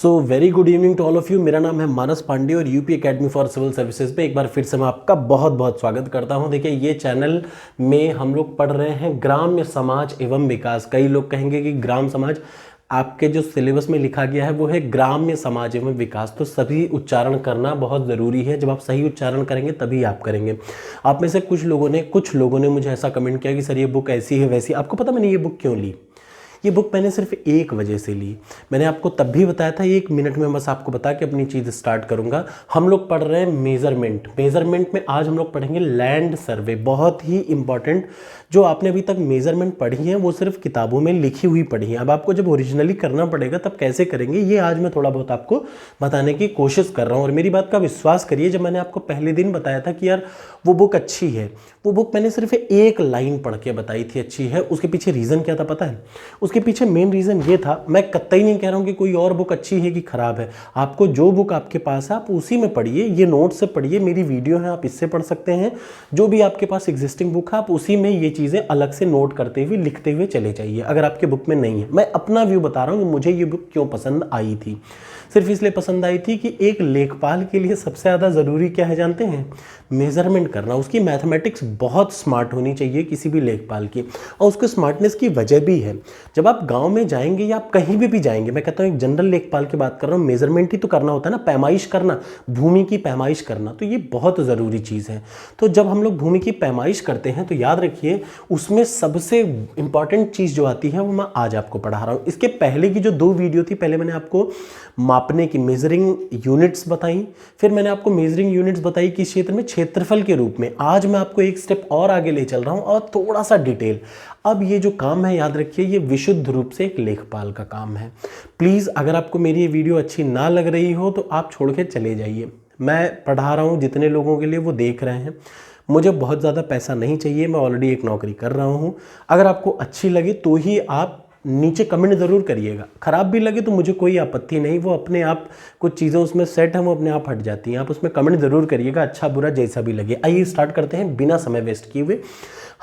So very good evening to all of you. मेरा नाम है मानस पांडे और UP academy for civil services पे एक बार फिर से मैं आपका बहुत बहुत स्वागत करता हूं। देखिए, ये चैनल में हम लोग पढ़ रहे हैं ग्राम्य समाज एवं विकास। कई लोग कहेंगे कि ग्राम समाज, आपके जो सिलेबस में लिखा गया है वो है ग्राम्य समाज एवं विकास। तो सभी उच्चारण करना बहुत ज़रूरी है। जब आप सही उच्चारण करेंगे तभी आप करेंगे। आप में से कुछ लोगों ने मुझे ऐसा कमेंट किया कि सर ये बुक ऐसी है वैसी। आपको पता मैंने ये बुक क्यों ली? ये बुक मैंने सिर्फ एक वजह से ली। मैंने आपको तब भी बताया था, 1 मिनट में बस आपको बता के अपनी चीज़ स्टार्ट करूंगा। हम लोग पढ़ रहे हैं मेजरमेंट में आज हम लोग पढ़ेंगे लैंड सर्वे। बहुत ही इंपॉर्टेंट। जो आपने अभी तक मेजरमेंट पढ़ी है वो सिर्फ किताबों में लिखी हुई पढ़ी है। अब आपको जब ओरिजिनली करना पड़ेगा तब कैसे करेंगे, ये आज मैं थोड़ा बहुत आपको बताने की कोशिश कर रहा हूँ। और मेरी बात का विश्वास करिए, जब मैंने आपको पहले दिन बताया था कि यार वो बुक अच्छी है, वो बुक मैंने सिर्फ एक लाइन पढ़ के बताई थी अच्छी है। उसके पीछे रीज़न क्या था पता है? उसके पीछे मेन रीज़न ये था, मैं कतई नहीं कह रहा हूँ कि कोई और बुक अच्छी है कि ख़राब है। आपको जो बुक आपके पास है आप उसी में पढ़िए, ये नोट से पढ़िए। मेरी वीडियो है, आप इससे पढ़ सकते हैं। जो भी आपके पास एग्जिस्टिंग बुक है आप उसी में ये चीज़ें अलग से नोट करते हुए लिखते हुए चले जाइए, अगर आपके बुक में नहीं है। मैं अपना व्यू बता रहा हूँ कि मुझे ये बुक क्यों पसंद आई थी। सिर्फ इसलिए पसंद आई थी कि एक लेखपाल के लिए सबसे ज़्यादा ज़रूरी क्या है जानते हैं? मेजरमेंट करना। उसकी मैथमेटिक्स बहुत स्मार्ट होनी चाहिए किसी भी लेखपाल की। और उसके स्मार्टनेस की वजह भी है। जब आप गांव में जाएंगे या आप कहीं भी जाएंगे, मैं कहता हूँ एक जनरल लेखपाल की बात कर रहा हूँ, मेजरमेंट ही तो करना होता है ना, पैमाइश करना, भूमि की पैमाइश करना। तो ये बहुत ज़रूरी चीज़ है। तो जब हम लोग भूमि की पैमाइश करते हैं तो याद रखिए उसमें सबसे इंपॉर्टेंट चीज़ जो आती है वो मैं आज आपको पढ़ा रहा हूँ। इसके पहले की जो 2 वीडियो थी, पहले मैंने आपको मापने की मेजरिंग यूनिट्स बताई, फिर मैंने आपको मेजरिंग यूनिट्स बताई किस क्षेत्र में, क्षेत्रफल के रूप में। आज मैं आपको एक स्टेप और आगे ले चल रहा हूं और थोड़ा सा डिटेल। अब ये जो काम है याद रखिए ये विशुद्ध रूप से एक लेखपाल का काम है। प्लीज़ अगर आपको मेरी ये वीडियो अच्छी ना लग रही हो तो आप छोड़ के चले जाइए। मैं पढ़ा रहा हूँ जितने लोगों के लिए वो देख रहे हैं। मुझे बहुत ज़्यादा पैसा नहीं चाहिए, मैं ऑलरेडी एक नौकरी कर रहा हूँ। अगर आपको अच्छी लगे तो ही आप नीचे कमेंट ज़रूर करिएगा। ख़राब भी लगे तो मुझे कोई आपत्ति नहीं, वो अपने आप कुछ चीज़ें उसमें सेट हैं वो अपने आप हट जाती हैं। आप उसमें कमेंट ज़रूर करिएगा, अच्छा बुरा जैसा भी लगे। आइए स्टार्ट करते हैं बिना समय वेस्ट किए हुए।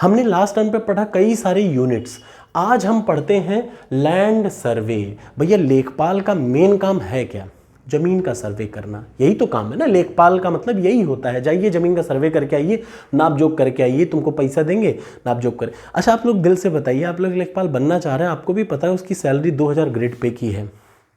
हमने लास्ट टाइम पे पढ़ा कई सारे यूनिट्स, आज हम पढ़ते हैं लैंड सर्वे। भैया लेखपाल का मेन काम है क्या? जमीन का सर्वे करना। यही तो काम है ना, लेखपाल का मतलब यही होता है। जाइए जमीन का सर्वे करके आइए, नाप जोख करके आइए, तुमको पैसा देंगे, नाप जोख करें। अच्छा आप लोग दिल से बताइए, आप लोग लेखपाल बनना चाह रहे हैं, आपको भी पता है उसकी सैलरी 2000 ग्रेड पे की है।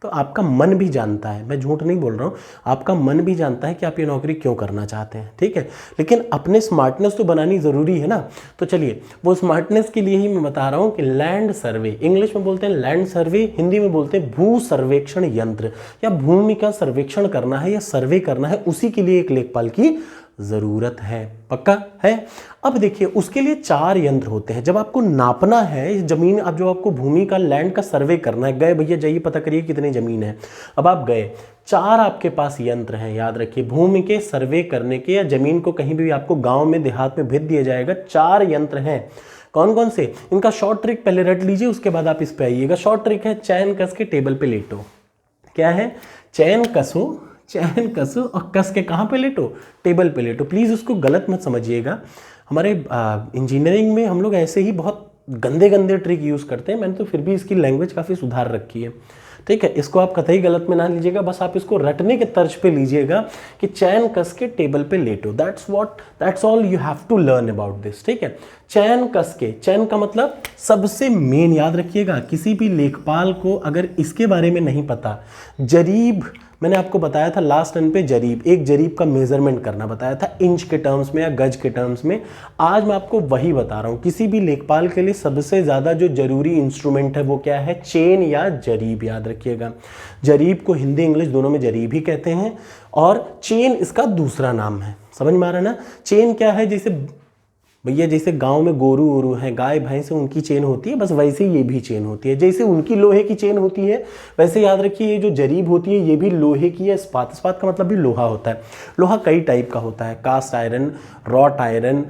तो आपका मन भी जानता है, मैं झूठ नहीं बोल रहा हूँ, आपका मन भी जानता है कि आप ये नौकरी क्यों करना चाहते हैं, ठीक है। लेकिन अपने स्मार्टनेस तो बनानी ज़रूरी है ना। तो चलिए वो स्मार्टनेस के लिए ही मैं बता रहा हूँ कि लैंड सर्वे, इंग्लिश में बोलते हैं लैंड सर्वे, हिंदी में बोलते हैं भू सर्वेक्षण यंत्र, या भूमि का सर्वेक्षण करना है या सर्वे करना है, उसी के लिए एक लेखपाल की ज़रूरत है। पक्का है? अब देखिए उसके लिए 4 यंत्र होते हैं। जब आपको नापना है ज़मीन, अब जो आपको भूमि का लैंड का सर्वे करना है, गए भैया जाइए पता करिए कितनी ज़मीन है। अब आप गए, 4 आपके पास यंत्र हैं। याद रखिए भूमि के सर्वे करने के, या ज़मीन को कहीं भी आपको गाँव में देहात में भेज दिया जाएगा, 4 यंत्र हैं। कौन कौन से? इनका शॉर्ट ट्रिक पहले रट लीजिए, उसके बाद आप इस पर आइएगा। शॉर्ट ट्रिक है चैन कस के टेबल पे लेटो। क्या है? चैन कसो और कस के कहाँ पे लेटो? टेबल पे लेटो। प्लीज़ उसको गलत मत समझिएगा। हमारे इंजीनियरिंग में हम लोग ऐसे ही बहुत गंदे गंदे ट्रिक यूज़ करते हैं। मैंने तो फिर भी इसकी लैंग्वेज काफ़ी सुधार रखी है, ठीक है। इसको आप कतई गलत में ना लीजिएगा, बस आप इसको रटने के तर्ज पे लीजिएगा कि चैन कस के टेबल पे लेटो। That's all you have to learn about this, ठीक है। चैन कस के, चैन का मतलब सबसे मेन याद रखिएगा, किसी भी लेखपाल को अगर इसके बारे में नहीं पता, जरीब मैंने आपको बताया था लास्ट टाइम पे, जरीब, एक जरीब का मेजरमेंट करना बताया था इंच के टर्म्स में या गज के टर्म्स में। आज मैं आपको वही बता रहा हूँ। किसी भी लेखपाल के लिए सबसे ज़्यादा जो जरूरी इंस्ट्रूमेंट है वो क्या है? चेन या जरीब। याद रखिएगा जरीब को हिंदी इंग्लिश दोनों में जरीब ही कहते हैं, और चेन इसका दूसरा नाम है। समझ में आ रहा है ना? चेन क्या है? जैसे भैया जैसे गांव में गोरू वोरू हैं, गाय भैंस, उनकी चेन होती है, बस वैसे ही ये भी चेन होती है। जैसे उनकी लोहे की चेन होती है, वैसे याद रखिए ये जो जरीब होती है ये भी लोहे की है। इस्पात का मतलब भी लोहा होता है। लोहा कई टाइप का होता है, cast iron, wrought iron,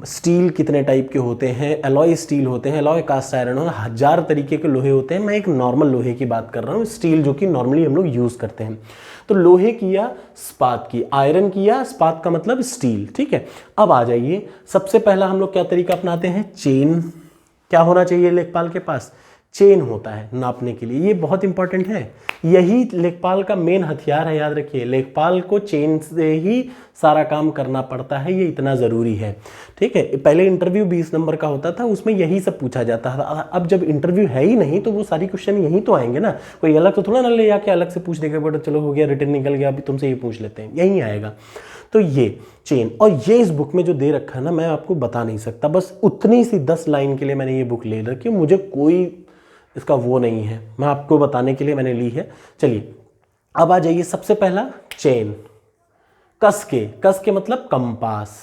steel कितने टाइप के होते हैं, एलॉय स्टील होते हैं, एलॉय कास्ट आयरन हो, 1000 तरीके के लोहे होते हैं। मैं एक नॉर्मल लोहे की बात कर रहा हूँ, स्टील जो कि नॉर्मली हम लोग यूज़ करते हैं। तो लोहे की या इस्पात की, आयरन की या इस्पात का मतलब स्टील, ठीक है। अब आ जाइए, सबसे पहला हम लोग क्या तरीका अपनाते हैं? चेन। क्या होना चाहिए लेखपाल के पास? चेन होता है नापने के लिए, ये बहुत इंपॉर्टेंट है। यही लेखपाल का मेन हथियार है, याद रखिए, लेखपाल को चेन से ही सारा काम करना पड़ता है, ये इतना ज़रूरी है। ठीक है, पहले इंटरव्यू 20 नंबर का होता था, उसमें यही सब पूछा जाता था। अब जब इंटरव्यू है ही नहीं तो वो सारी क्वेश्चन यहीं तो आएंगे ना, कोई अलग तो थोड़ा ना ले जाके अलग से पूछ देगा, बट चलो हो गया, रिटर्न निकल गया, अभी तुमसे ये पूछ लेते हैं, यहीं आएगा। तो ये चेन, और ये इस बुक में जो दे रखा है ना, मैं आपको बता नहीं सकता, बस उतनी सी 10 लाइन के लिए मैंने ये बुक ले रखी है, मुझे कोई इसका वो नहीं है, मैं आपको बताने के लिए मैंने ली है। चलिए अब आ जाइए, सबसे पहला चेन, कस के मतलब कंपास,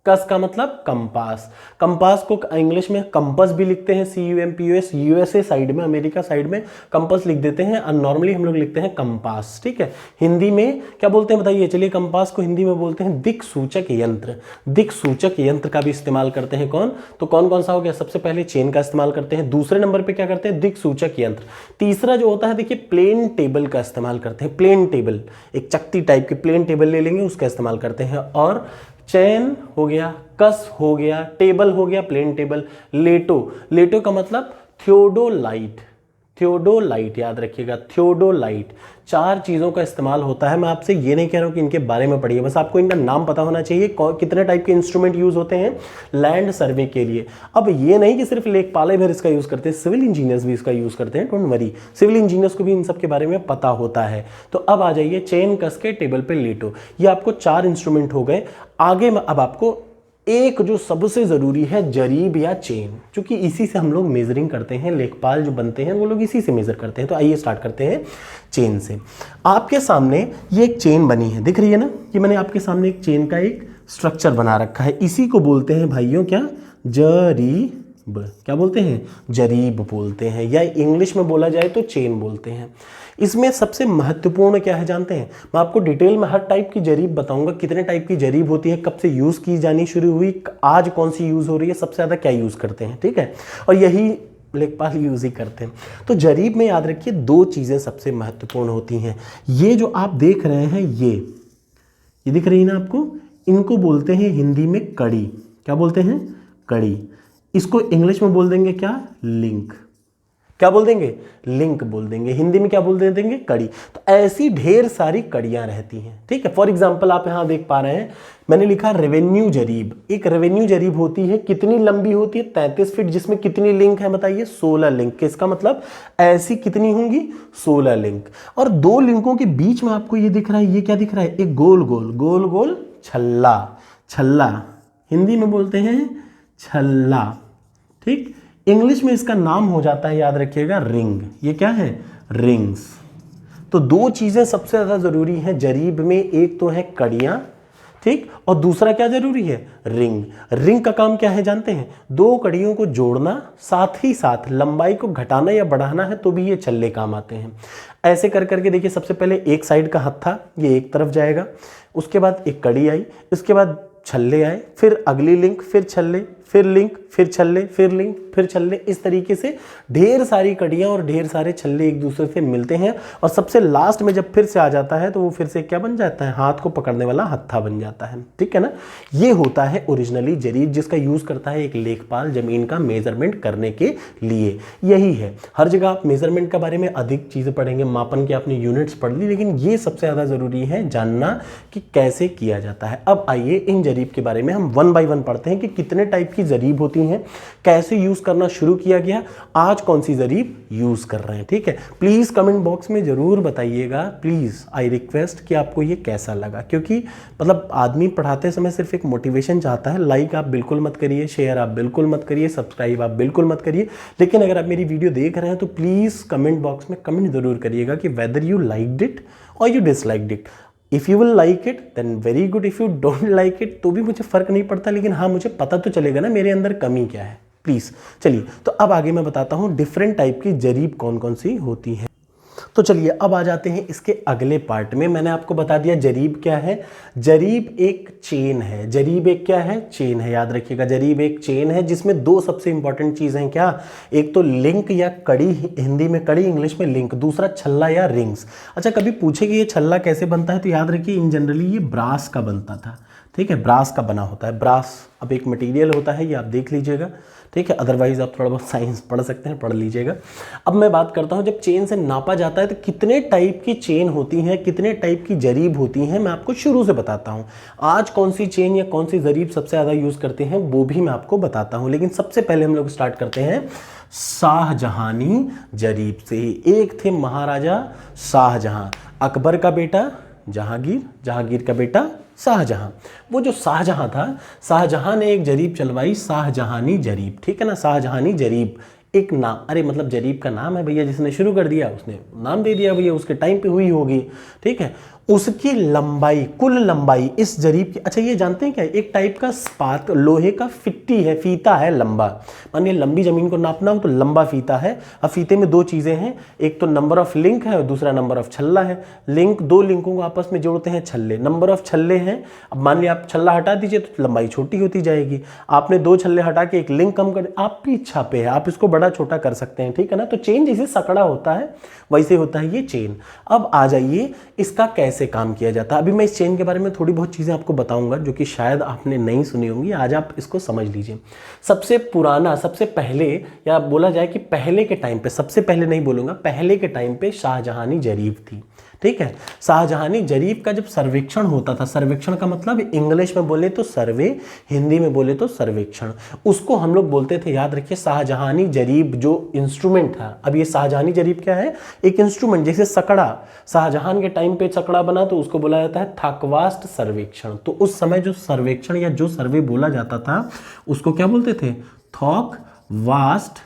कस का मतलब कंपास। कंपास को इंग्लिश में कंपस भी लिखते हैं, CUMPUS, यूएसए साइड में, अमेरिका साइड में कंपस लिख देते हैं, और नॉर्मली हम लोग लिखते हैं कंपास। ठीक है, हिंदी में क्या बोलते हैं बताइए? चलिए, कंपास को हिंदी में बोलते हैं दिक सूचक यंत्र। दिक सूचक यंत्र का भी इस्तेमाल करते हैं कौन? तो कौन कौन सा हो गया? सबसे पहले चेन का इस्तेमाल करते हैं, दूसरे नंबर पर क्या करते हैं? दिक सूचक यंत्र। तीसरा जो होता है देखिए, प्लेन टेबल का इस्तेमाल करते हैं। प्लेन टेबल, एक चक्ती टाइप के प्लेन टेबल ले लेंगे, उसका इस्तेमाल करते हैं। और चैन हो गया, कस हो गया, टेबल हो गया, प्लेन टेबल। लेटो का मतलब थियोडोलाइट, थियोडोलाइट याद रखिएगा, थियोडोलाइट। 4 चीज़ों का इस्तेमाल होता है। मैं आपसे ये नहीं कह रहा हूँ कि इनके बारे में पढ़िए, बस आपको इनका नाम पता होना चाहिए। कितने टाइप के इंस्ट्रूमेंट यूज़ होते हैं लैंड सर्वे के लिए। अब ये नहीं कि सिर्फ लेखपाल भर इसका यूज़ करते हैं, सिविल इंजीनियर्स भी इसका यूज़ करते हैं, डोंट वरी, सिविल इंजीनियर्स को भी इन सब के बारे में पता होता है। तो अब आ जाइए, चेन, कस के, टेबल पे लेटो, ये आपको 4 इंस्ट्रूमेंट हो गए। आगे में अब आपको एक जो सबसे ज़रूरी है, जरीब या चेन, क्योंकि इसी से हम लोग मेजरिंग करते हैं, लेखपाल जो बनते हैं वो लोग इसी से मेज़र करते हैं। तो आइए स्टार्ट करते हैं चेन से। आपके सामने ये एक चेन बनी है, दिख रही है ना? ये मैंने आपके सामने एक चेन का एक स्ट्रक्चर बना रखा है, इसी को बोलते हैं भाइयों क्या? जरीब। क्या बोलते हैं? जरीब बोलते हैं, या इंग्लिश में बोला जाए तो चेन बोलते हैं। इसमें सबसे महत्वपूर्ण क्या है जानते हैं? मैं आपको डिटेल में हर टाइप की जरीब बताऊंगा, कितने टाइप की जरीब होती है, कब से यूज़ की जानी शुरू हुई, आज कौन सी यूज़ हो रही है, सबसे ज़्यादा क्या यूज़ करते हैं। ठीक है, और यही लेखपाल यूज़ ही करते हैं। तो जरीब में याद रखिए 2 चीज़ें सबसे महत्वपूर्ण होती हैं। ये जो आप देख रहे हैं, ये दिख रही है ना आपको, इनको बोलते हैं हिंदी में कड़ी। क्या बोलते हैं? कड़ी। इसको इंग्लिश में बोल देंगे क्या? लिंक। क्या बोल देंगे? लिंक बोल देंगे। हिंदी में क्या बोल देंगे? कड़ी। तो ऐसी ढेर सारी कड़ियां रहती हैं। ठीक है, फॉर एग्जांपल आप यहां देख पा रहे हैं, मैंने लिखा रेवेन्यू जरीब। एक रेवेन्यू जरीब होती है, कितनी लंबी होती है? 33 फीट, जिसमें कितनी लिंक है बताइए? 16 लिंक। इसका मतलब ऐसी कितनी होंगी? 16 लिंक। और 2 लिंकों के बीच में आपको ये दिख रहा है, ये क्या दिख रहा है? एक गोल गोल छल्ला। छल्ला हिंदी में बोलते हैं छल्ला। ठीक, इंग्लिश में इसका नाम हो जाता है, याद रखिएगा, रिंग। ये क्या है? रिंग्स। तो 2 चीजें सबसे ज्यादा जरूरी हैं जरीब में, एक तो है कड़ियां, ठीक, और दूसरा क्या जरूरी है? रिंग। रिंग का काम क्या है जानते हैं? 2 कड़ियों को जोड़ना, साथ ही साथ लंबाई को घटाना या बढ़ाना है तो भी ये छल्ले काम आते हैं। ऐसे कर करके देखिए, सबसे पहले एक साइड का हत्था ये एक तरफ जाएगा, उसके बाद एक कड़ी आई, इसके बाद छल्ले आए, फिर अगली लिंक, फिर छल्ले, फिर लिंक, फिर छल्ले, फिर लिंक, फिर छल्ले। इस तरीके से ढेर सारी कड़ियां और ढेर सारे छल्ले एक दूसरे से मिलते हैं, और सबसे लास्ट में जब फिर से आ जाता है तो वो फिर से क्या बन जाता है? हाथ को पकड़ने वाला हत्था बन जाता है। ठीक है ना? ये होता है ओरिजिनली जरीब, जिसका यूज करता है एक लेखपाल जमीन का मेजरमेंट करने के लिए। यही है, हर जगह आप मेजरमेंट के बारे में अधिक चीजें पढ़ेंगे, मापन के आपने यूनिट्स पढ़ ली, लेकिन ये सबसे ज्यादा जरूरी है जानना कि कैसे किया जाता है। अब आइए इन जरीब के बारे में हम 1 बाय 1 पढ़ते हैं कि कितने टाइप की जरीब होती हैं, कैसे यूज करना शुरू किया गया, आज कौन सी जरीब यूज कर रहे हैं। ठीक है, प्लीज कमेंट बॉक्स में जरूर बताइएगा, प्लीज आई रिक्वेस्ट कि आपको ये कैसा लगा, क्योंकि मतलब आदमी पढ़ाते समय सिर्फ एक मोटिवेशन चाहता है। लाइक आप बिल्कुल मत करिए, शेयर आप बिल्कुल मत करिए, सब्सक्राइब आप बिल्कुल मत करिए, लेकिन अगर आप मेरी वीडियो देख रहे हैं तो प्लीज कमेंट बॉक्स में कमेंट जरूर करिएगा कि वेदर यू लाइक्ड इट और you disliked it. If you will like it then very good, if you don't like it तो भी मुझे फ़र्क नहीं पड़ता, लेकिन हाँ मुझे पता तो चलेगा ना मेरे अंदर कमी क्या है। प्लीज़ चलिए, तो अब आगे मैं बताता हूँ डिफरेंट टाइप की जरीब कौन कौन सी होती हैं। तो चलिए अब आ जाते हैं इसके अगले पार्ट में। मैंने आपको बता दिया जरीब क्या है। जरीब एक चेन है। जरीब एक क्या है? चेन है। याद रखिएगा, जरीब एक चेन है जिसमें 2 सबसे इंपॉर्टेंट चीज़ हैं। क्या? एक तो लिंक या कड़ी, हिंदी में कड़ी, इंग्लिश में लिंक। दूसरा छल्ला या रिंग्स। अच्छा, कभी पूछे कि ये छल्ला कैसे बनता है तो याद रखिए इन जनरली ये ब्रास का बनता था। ठीक है, ब्रास का बना होता है। ब्रास अब एक मटेरियल होता है, ये आप देख लीजिएगा। ठीक है, अदरवाइज आप थोड़ा बहुत साइंस पढ़ सकते हैं, पढ़ लीजिएगा। अब मैं बात करता हूँ जब चेन से नापा जाता है तो कितने टाइप की चेन होती हैं, कितने टाइप की जरीब होती हैं, मैं आपको शुरू से बताता हूँ। आज कौन सी चेन या कौन सी जरीब सबसे ज़्यादा यूज़ करते हैं वो भी मैं आपको बताता हूँ, लेकिन सबसे पहले हम लोग स्टार्ट करते हैं शाहजहानी जरीब से ही। एक थे महाराजा शाहजहां, अकबर का बेटा जहांगीर, जहांगीर का बेटा शाहजहां। वो जो शाहजहां था, शाहजहां ने एक जरीब चलवाई, शाहजहानी जरीब, ठीक है ना, शाहजहानी जरीब एक नाम, अरे मतलब जरीब का नाम है भैया, जिसने शुरू कर दिया उसने नाम दे दिया भैया, उसके टाइम पे हुई होगी, ठीक है। उसकी लंबाई, कुल लंबाई इस जरीब की, अच्छा ये जानते हैं क्या, एक टाइप का स्पात लोहे का फिट्टी है, फीता है लंबा, मानिए लंबी जमीन को नापना हो तो लंबा फीता है। अब फीते में दो चीजें हैं, एक तो नंबर ऑफ लिंक है और दूसरा नंबर ऑफ छल्ला है। लिंक, दो लिंकों को आपस में जोड़ते हैं छल्ले, नंबर ऑफ छल्ले हैं। अब मान लिया आप छल्ला हटा दीजिए तो लंबाई छोटी होती जाएगी, आपने दो छल्ले हटा के एक लिंक कम कर, आपकी इच्छा पे है, आप इसको बड़ा छोटा कर सकते हैं, ठीक है ना। तो चेन जैसे सकड़ा होता है वैसे होता है ये चेन। अब आ जाइए इसका कैसे काम किया जाता है। अभी मैं इस चेन के बारे में थोड़ी बहुत चीज़ें आपको बताऊंगा जो कि शायद आपने नहीं सुनी होंगी, आज आप इसको समझ लीजिए। सबसे पुराना, सबसे पहले, या बोला जाए कि पहले के टाइम पे, सबसे पहले नहीं बोलूंगा, पहले के टाइम पे शाहजहानी जरीब थी, ठीक है। शाहजहानी जरीब का जब सर्वेक्षण होता था, सर्वेक्षण का मतलब इंग्लिश में बोले तो सर्वे, हिंदी में बोले तो सर्वेक्षण, उसको हम लोग बोलते थे, याद रखिए, शाहजहानी जरीब जो इंस्ट्रूमेंट था। अब ये शाहजहानी जरीब क्या है, एक इंस्ट्रूमेंट, जैसे सकड़ा, शाहजहां के टाइम पे सकड़ा बना तो उसको बोला जाता है थाकवास्ट सर्वेक्षण। तो उस समय जो सर्वेक्षण या जो सर्वे बोला जाता था उसको क्या बोलते थे, थॉक वास्ट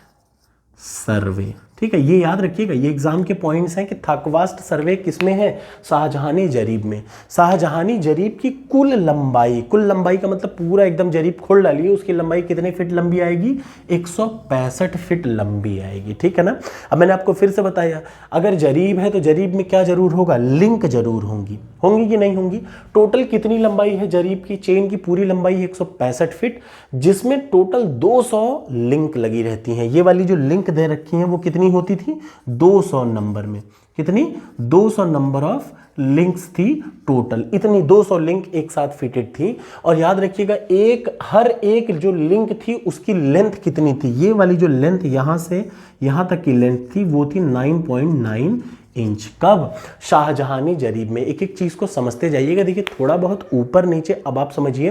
सर्वे, ठीक है। ये याद रखिएगा, ये एग्जाम के पॉइंट्स हैं कि थाकवास्ट सर्वे किसमें है, शाहजहानी जरीब में। शाहजहानी जरीब की कुल लंबाई, कुल लंबाई का मतलब पूरा एकदम जरीब खोल डालिए, उसकी लंबाई कितने फीट लंबी आएगी, 165 फीट लंबी आएगी, ठीक है ना। अब मैंने आपको फिर से बताया, अगर जरीब है तो जरीब में क्या जरूर होगा, लिंक जरूर होंगी, होंगी कि नहीं होंगी। टोटल कितनी लंबाई है जरीब की, चेन की पूरी लंबाई 165 फीट, जिसमें टोटल 200 लिंक लगी रहती हैं। ये वाली जो लिंक दे रखी हैं वो कितनी होती थी, 200 नंबर में, कितनी, 200 नंबर ऑफ लिंक्स थी टोटल, इतनी 200 लिंक एक साथ फिटेड थी। और याद रखिएगा, हर एक जो लिंक थी उसकी लेंथ कितनी थी, ये वाली जो लेंथ यहां से यहां तक की लेंथ थी वो थी 9.9 इंच। कब, शाहजहानी जरीब में। एक एक चीज को समझते जाइएगा, देखिए थोड़ा बहुत ऊपर नीचे। अब आप समझिए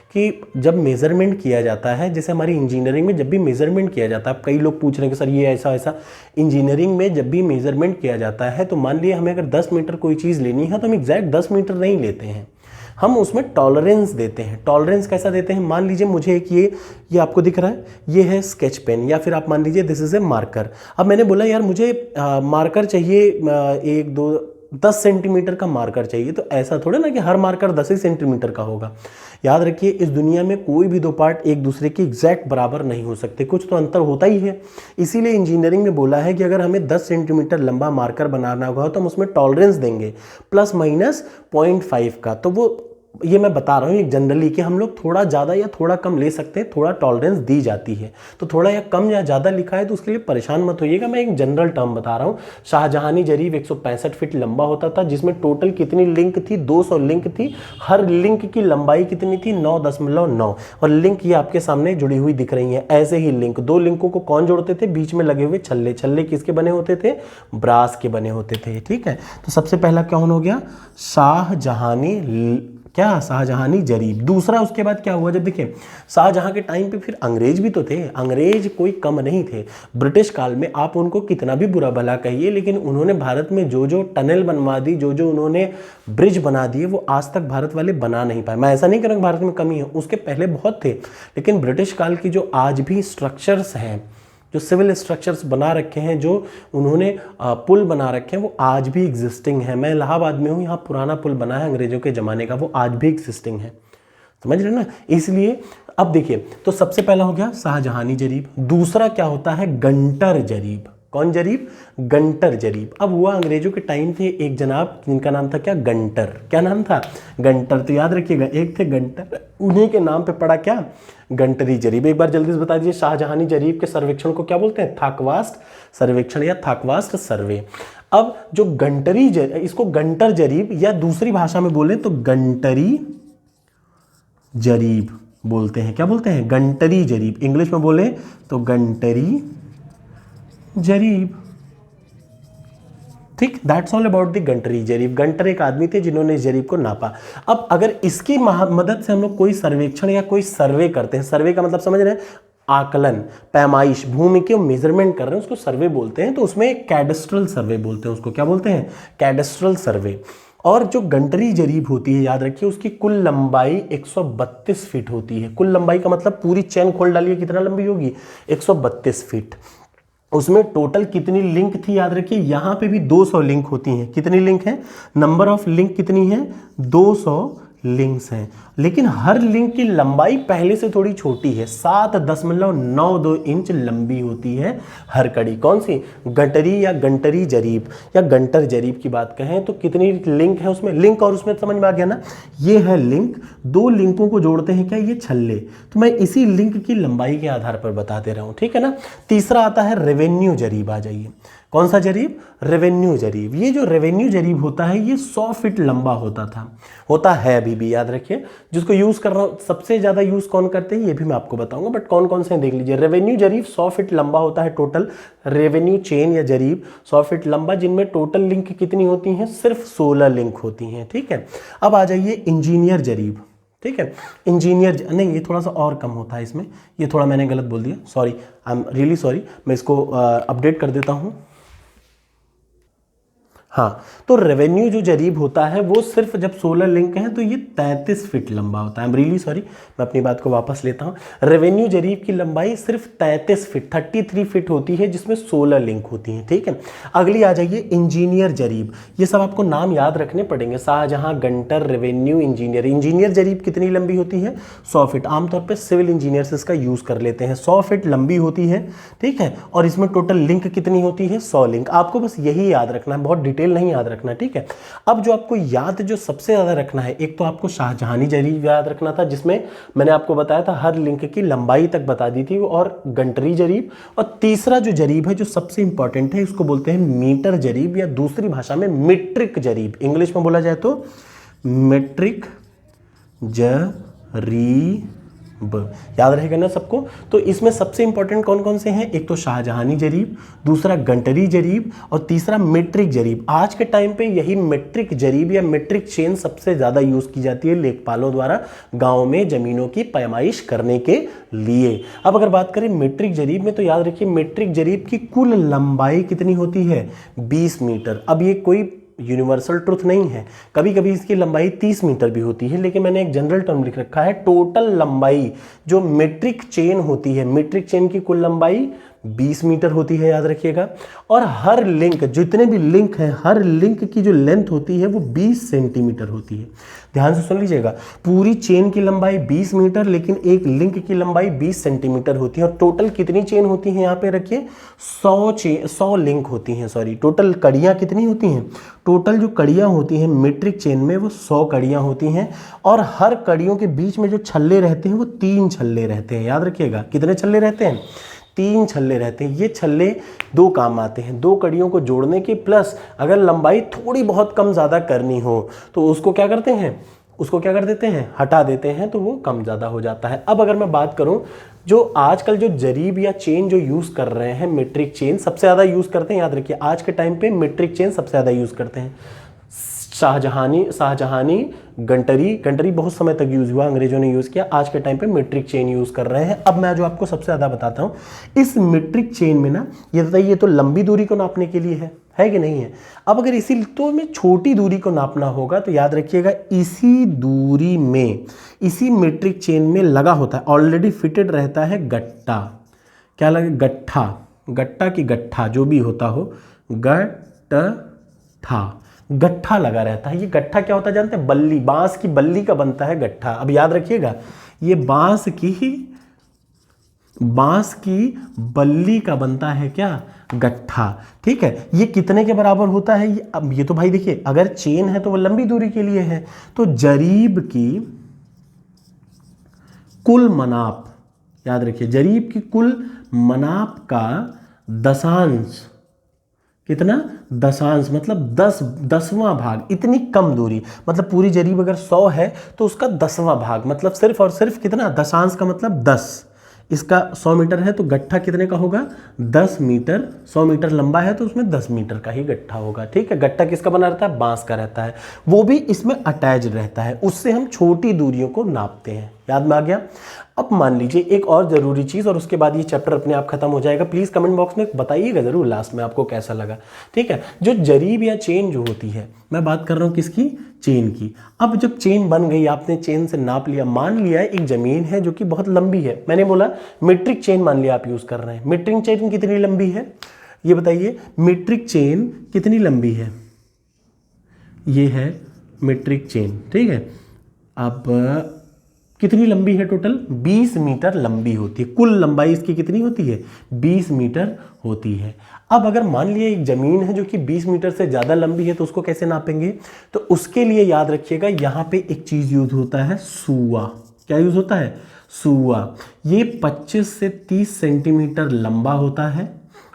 कि जब मेजरमेंट किया जाता है, जैसे हमारी इंजीनियरिंग में जब भी मेजरमेंट किया जाता है, कई लोग पूछ रहे हैं कि सर ये ऐसा ऐसा, इंजीनियरिंग में जब भी मेजरमेंट किया जाता है तो मान लिया हमें अगर 10 मीटर कोई चीज़ लेनी है तो हम एग्जैक्ट 10 मीटर नहीं लेते हैं, हम उसमें टॉलरेंस देते हैं। टॉलरेंस कैसा देते हैं, मान लीजिए मुझे एक ये आपको दिख रहा है, ये है स्केच पेन, या फिर आप मान लीजिए दिस इज ए मार्कर। अब मैंने बोला यार मुझे मार्कर चाहिए 1 2 10 सेंटीमीटर का मार्कर चाहिए, तो ऐसा थोड़ा ना कि हर मार्कर 10 ही सेंटीमीटर का होगा। याद रखिए, इस दुनिया में कोई भी दो पार्ट एक दूसरे के एग्जैक्ट बराबर नहीं हो सकते, कुछ तो अंतर होता ही है। इसीलिए इंजीनियरिंग में बोला है कि अगर हमें 10 सेंटीमीटर लंबा मार्कर बनाना होगा तो हम उसमें टॉलरेंस देंगे प्लस माइनस 0.5 का। तो वो ये मैं बता रहा हूँ एक जनरली कि हम लोग थोड़ा ज़्यादा या थोड़ा कम ले सकते हैं, थोड़ा टॉलरेंस दी जाती है। तो थोड़ा या कम या ज़्यादा लिखा है तो उसके लिए परेशान मत होइएगा, मैं एक जनरल टर्म बता रहा हूँ। शाहजहानी जरीब 165 फीट लंबा होता था, जिसमें टोटल कितनी लिंक थी, 200 लिंक थी। हर लिंक की लंबाई कितनी थी, 9.9, और लिंक ये आपके सामने जुड़ी हुई दिख रही है। ऐसे ही लिंक, दो लिंकों को कौन जोड़ते थे, बीच में लगे हुए छल्ले, छल्ले किसके बने होते थे, ब्रास के बने होते थे, ठीक है। तो सबसे पहला कौन हो गया, शाहजहानी, क्या, शाहजहानी जरीब। दूसरा उसके बाद क्या हुआ, जब देखिए शाहजहां के टाइम पे फिर अंग्रेज भी तो थे, अंग्रेज कोई कम नहीं थे। ब्रिटिश काल में आप उनको कितना भी बुरा भला कहिए, लेकिन उन्होंने भारत में जो जो टनल बनवा दी, जो जो उन्होंने ब्रिज बना दिए, वो आज तक भारत वाले बना नहीं पाए। मैं ऐसा नहीं कह रहा भारत में कमी है, उसके पहले बहुत थे, लेकिन ब्रिटिश काल की जो आज भी स्ट्रक्चर्स हैं, जो सिविल स्ट्रक्चर्स बना रखे हैं, जो उन्होंने पुल बना रखे हैं, वो आज भी एग्जिस्टिंग है। मैं इलाहाबाद में हूँ, यहाँ पुराना पुल बना है अंग्रेजों के ज़माने का, वो आज भी एग्जिस्टिंग है, समझ रहे ना। इसलिए अब देखिए, तो सबसे पहला हो गया शाहजहानी जरीब। दूसरा क्या होता है, गंटर जरीब। कौन जरीब, गंटर जरीब। अब हुआ अंग्रेजों के टाइम थे एक जनाब जिनका नाम था क्या, गंटर। क्या नाम था, गंटर। तो याद रखिएगा, एक थे गंटर, उन्हीं के नाम पे पड़ा क्या, गंटरी जरीब। एक बार जल्दी से बता दीजिए, शाहजहानी जरीब के सर्वेक्षण को क्या बोलते हैं, थाकवास्ट सर्वेक्षण या थाकवास्ट सर्वे। अब जो गंटरी इसको गंटर जरीब, या दूसरी भाषा में बोले तो गंटरी जरीब बोलते हैं। क्या बोलते हैं? गंटरी जरीब। इंग्लिश में बोले तो गंटरी जरीब। ठीक, दैट्स ऑल अबाउट द गंटरी जरीब। गंटर एक आदमी थे जिन्होंने इस जरीब को नापा। अब अगर इसकी मदद से हम लोग कोई सर्वेक्षण या कोई सर्वे करते हैं, सर्वे का मतलब समझ रहे हैं, आकलन, पैमाइश, भूमि के मेजरमेंट कर रहे हैं, उसको सर्वे बोलते हैं। तो उसमें कैडेस्ट्रल सर्वे बोलते हैं उसको। क्या बोलते हैं? कैडेस्ट्रल सर्वे। और जो गंटरी जरीब होती है, याद रखिए, उसकी कुल लंबाई 132 फीट होती है। कुल लंबाई का मतलब पूरी चैन खोल डालिए, कितना लंबी होगी? 132 फीट। उसमें टोटल कितनी लिंक थी? याद रखिए, यहां पे भी 200 लिंक होती हैं। कितनी लिंक है? नंबर ऑफ लिंक कितनी है? 200 लिंक्स हैं। लेकिन हर लिंक की लंबाई पहले से थोड़ी छोटी है, 7.92 इंच लंबी होती है हर कड़ी। कौन सी? गंटरी या गंटरी जरीब या गंटर जरीब की बात कहें तो कितनी लिंक है उसमें? लिंक और उसमें समझ में आ गया ना? ये है लिंक, दो लिंकों को जोड़ते हैं क्या? ये छल्ले। तो मैं इसी लिंक की लंबाई के आधार पर बता दे रहा हूं, ठीक है ना। तीसरा आता है रेवेन्यू जरीब। आ जाइए, कौन सा जरीब? रेवेन्यू जरीब। ये जो रेवेन्यू जरीब होता है ये 100 फीट लंबा होता है अभी भी, याद रखिए। जिसको यूज कर रहा हूं, सबसे ज्यादा यूज कौन करते हैं ये भी मैं आपको बताऊंगा, बट कौन कौन से हैं देख लीजिए। रेवेन्यू जरीब 100 फीट लंबा होता है टोटल। रेवेन्यू चेन या जरीब 100 फीट लंबा, जिनमें टोटल लिंक कितनी होती हैं? सिर्फ 16 लिंक होती हैं, ठीक है। अब आ जाइए इंजीनियर जरीब, ठीक है। इंजीनियर नहीं, ये थोड़ा सा और कम होता है इसमें, ये थोड़ा मैंने गलत बोल दिया, sorry, I am really sorry. मैं इसको अपडेट कर देता हूं। हाँ, तो रेवेन्यू जो जरीब होता है वो सिर्फ जब 16 लिंक हैं तो ये 33 फीट लंबा होता है। आई एम रियली सॉरी, मैं अपनी बात को वापस लेता हूँ। रेवेन्यू जरीब की लंबाई सिर्फ 33 फीट 33 फीट होती है, जिसमें 16 लिंक होती हैं, ठीक है। अगली आ जाइए इंजीनियर जरीब। ये सब आपको नाम याद रखने पड़ेंगे, Shahjahan, Gunter, revenue, engineer. Engineer जरीब कितनी लंबी होती है? 100 फीट। आमतौर पर सिविल इंजीनियर्स इसका यूज कर लेते हैं। 100 फीट लंबी होती है, ठीक है। और इसमें टोटल लिंक कितनी होती है? 100 लिंक। आपको बस यही याद रखना है, बहुत डिटेल नहीं याद रखना, ठीक है। अब जो आपको याद जो सबसे ज्यादा रखना है, एक तो आपको शाहजहानी जरीब याद रखना था, जिसमें मैंने आपको बताया था हर लिंक की लंबाई तक बता दी थी, और गंटरी जरीब। और तीसरा जो जरीब है जो सबसे इंपॉर्टेंट है, इसको बोलते हैं मीटर जरीब, या दूसरी भाषा में मीट्रिक जरीब। इंग्लिश में बोला जाए तो मीट्रिक जरीब। याद रहेगा ना सबको? तो इसमें सबसे इंपॉर्टेंट कौन कौन से हैं? एक तो शाहजहानी जरीब, दूसरा गंटरी जरीब, और तीसरा मीट्रिक जरीब। आज के टाइम पे यही मीट्रिक जरीब या मीट्रिक चेन सबसे ज्यादा यूज की जाती है लेखपालों द्वारा गांव में जमीनों की पैमाइश करने के लिए। अब अगर बात करें मीट्रिक जरीब में, तो याद रखिए मीट्रिक जरीब की कुल लंबाई कितनी होती है? 20 मीटर। अब ये कोई यूनिवर्सल ट्रुथ नहीं है, कभी कभी इसकी लंबाई 30 मीटर भी होती है, लेकिन मैंने एक जनरल टर्म लिख रखा है। टोटल लंबाई जो मीट्रिक चेन होती है, मीट्रिक चेन की कुल लंबाई 20 मीटर होती है, याद रखिएगा। और हर लिंक, जितने भी लिंक हैं, हर लिंक की जो लेंथ होती है वो 20 सेंटीमीटर होती है। ध्यान से सुन लीजिएगा, पूरी चेन की लंबाई 20 मीटर, लेकिन एक लिंक की लंबाई 20 सेंटीमीटर होती है। और टोटल कितनी चेन होती है? यहाँ पे रखिए 100 लिंक होती हैं, सॉरी, टोटल कड़ियाँ कितनी होती हैं? टोटल जो कड़ियाँ होती हैं मीट्रिक चेन में वो 100 कड़ियाँ होती हैं। और हर कड़ियों के बीच में जो छल्ले रहते हैं वो 3 छल्ले रहते हैं, याद रखिएगा। कितने छल्ले रहते हैं? 3 छल्ले रहते हैं। ये छल्ले दो काम आते हैं, दो कड़ियों को जोड़ने के, प्लस अगर लंबाई थोड़ी बहुत कम ज़्यादा करनी हो तो उसको क्या करते हैं? उसको क्या कर देते हैं? हटा देते हैं, तो वो कम ज़्यादा हो जाता है। अब अगर मैं बात करूं, जो आजकल जो जरीब या चेन जो यूज़ कर रहे हैं, मीट्रिक चेन सबसे ज़्यादा यूज़ करते हैं, याद रखिए आज के टाइम पे मीट्रिक चेन सबसे ज़्यादा यूज़ करते हैं। शाहजहानी, गंटरी बहुत समय तक यूज हुआ, अंग्रेजों ने यूज किया। आज के टाइम पे मीट्रिक चेन यूज कर रहे हैं। अब मैं जो आपको सबसे ज्यादा बताता हूं, इस मीट्रिक चेन में ना, ये बताइए, ये तो लंबी दूरी को नापने के लिए है कि नहीं है? अब अगर इसी तो में छोटी दूरी को नापना होगा तो याद रखिएगा, इसी दूरी में, इसी मीट्रिक चेन में लगा होता है, ऑलरेडी फिटेड रहता है गट्टा। क्या लगे? गट्ठा। गट्टा की गट्ठा जो भी होता हो, गट्ठा लगा रहता है। ये गट्ठा क्या होता है जानते हैं? बल्ली, बांस की बल्ली का बनता है गट्ठा। अब याद रखिएगा, ये बांस की बल्ली का बनता है क्या? गट्ठा, ठीक है। ये कितने के बराबर होता है? ये अब ये तो भाई देखिए, अगर चेन है तो वो लंबी दूरी के लिए है, तो जरीब की कुल मनाप, याद रखिए, जरीब की कुल मनाप का दशांश कितना, दशांश, मतलब 10वां भाग, इतनी कम दूरी, मतलब पूरी जरीब अगर 100 है तो उसका 10वां भाग, मतलब सिर्फ और सिर्फ कितना, दशांश का मतलब 10। इसका 100 मीटर है तो गट्ठा कितने का होगा, 10 मीटर। 100 मीटर लंबा है तो उसमें 10 मीटर का ही गट्ठा होगा। ठीक है, गट्ठा किसका बना रहता है, बांस का रहता है, वो भी इसमें अटैच रहता है, उससे हम छोटी दूरियों को नापते हैं। याद में आ गया। अब मान लीजिए एक और जरूरी चीज, और उसके बाद ये चैप्टर अपने आप खत्म हो जाएगा। प्लीज कमेंट बॉक्स में बताइएगा जरूर लास्ट में आपको कैसा लगा। ठीक है, जो जरीब या चेन जो होती है, मैं बात कर रहा हूं किसकी, चेन की। अब जब चेन बन गई, आपने चेन से नाप लिया, मान लिया एक जमीन है जो कि बहुत लंबी है, मैंने बोला मीट्रिक चेन मान लिया आप यूज कर रहे हैं। मीट्रिक चेन कितनी लंबी है ये बताइए, मीट्रिक चेन कितनी लंबी है, ये है मीट्रिक चेन। ठीक है, अब कितनी लंबी है टोटल, 20 मीटर लंबी होती है। कुल लंबाई इसकी कितनी होती है, 20 मीटर होती है। अब अगर मान लिया एक जमीन है जो कि 20 मीटर से ज़्यादा लंबी है तो उसको कैसे नापेंगे, तो उसके लिए याद रखिएगा यहाँ पे एक चीज़ यूज होता है, सूआ। क्या यूज होता है, सूआ। ये 25 से 30 सेंटीमीटर लंबा होता है।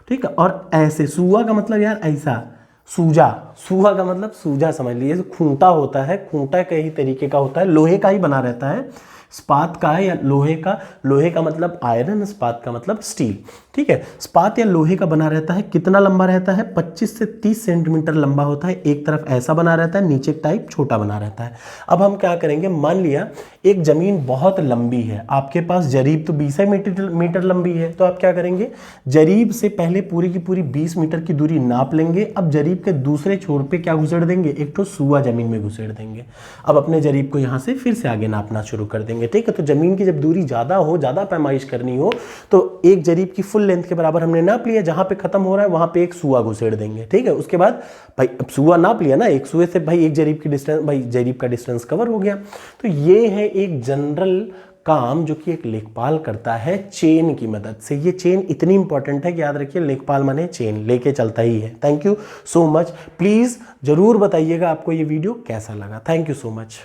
ठीक है, और ऐसे, सूआ का मतलब यार ऐसा, सूजा, सूहा का मतलब सूजा समझ लीजिए, खूंटा होता है, खूंटा कई तरीके का होता है, लोहे का ही बना रहता है, स्पात का है या लोहे का, लोहे का मतलब आयरन, स्पात का मतलब स्टील। ठीक है, स्पात या लोहे का बना रहता है। कितना लंबा रहता है, 25 से 30 सेंटीमीटर लंबा होता है। एक तरफ ऐसा बना रहता है, नीचे टाइप छोटा बना रहता है। अब हम क्या करेंगे, मान लिया एक जमीन बहुत लंबी है, आपके पास जरीब तो 20 मीटर लंबी है, तो आप क्या करेंगे, जरीब से पहले पूरी की पूरी 20 मीटर की दूरी नाप लेंगे। अब जरीब के दूसरे छोर पे क्या घुसेड़ देंगे, एक तो सूआ जमीन में घुसेड़ देंगे। अब अपने जरीब को यहाँ से फिर से आगे नापना शुरू कर देंगे। ठीक है, तो जमीन की जब दूरी ज़्यादा हो, ज़्यादा पैमाइश करनी हो, तो एक जरीब की फुल लेंथ के बराबर हमने नाप लिया, जहाँ पे खत्म हो रहा है वहाँ पे एक सूआ घुसेड़ देंगे। ठीक है, उसके बाद भाई अब सूआ नाप लिया ना, एक सूए से भाई एक जरीब की डिस्टेंस, भाई जरीब का डिस्टेंस कवर हो गया। तो ये है एक जनरल काम जो कि एक लेखपाल करता है चेन की मदद से। ये चेन इतनी इंपॉर्टेंट है कि याद रखिए, लेखपाल माने चेन, लेके चलता ही है। Thank you so much. Please जरूर बताइएगा आपको ये वीडियो कैसा लगा। Thank you so much.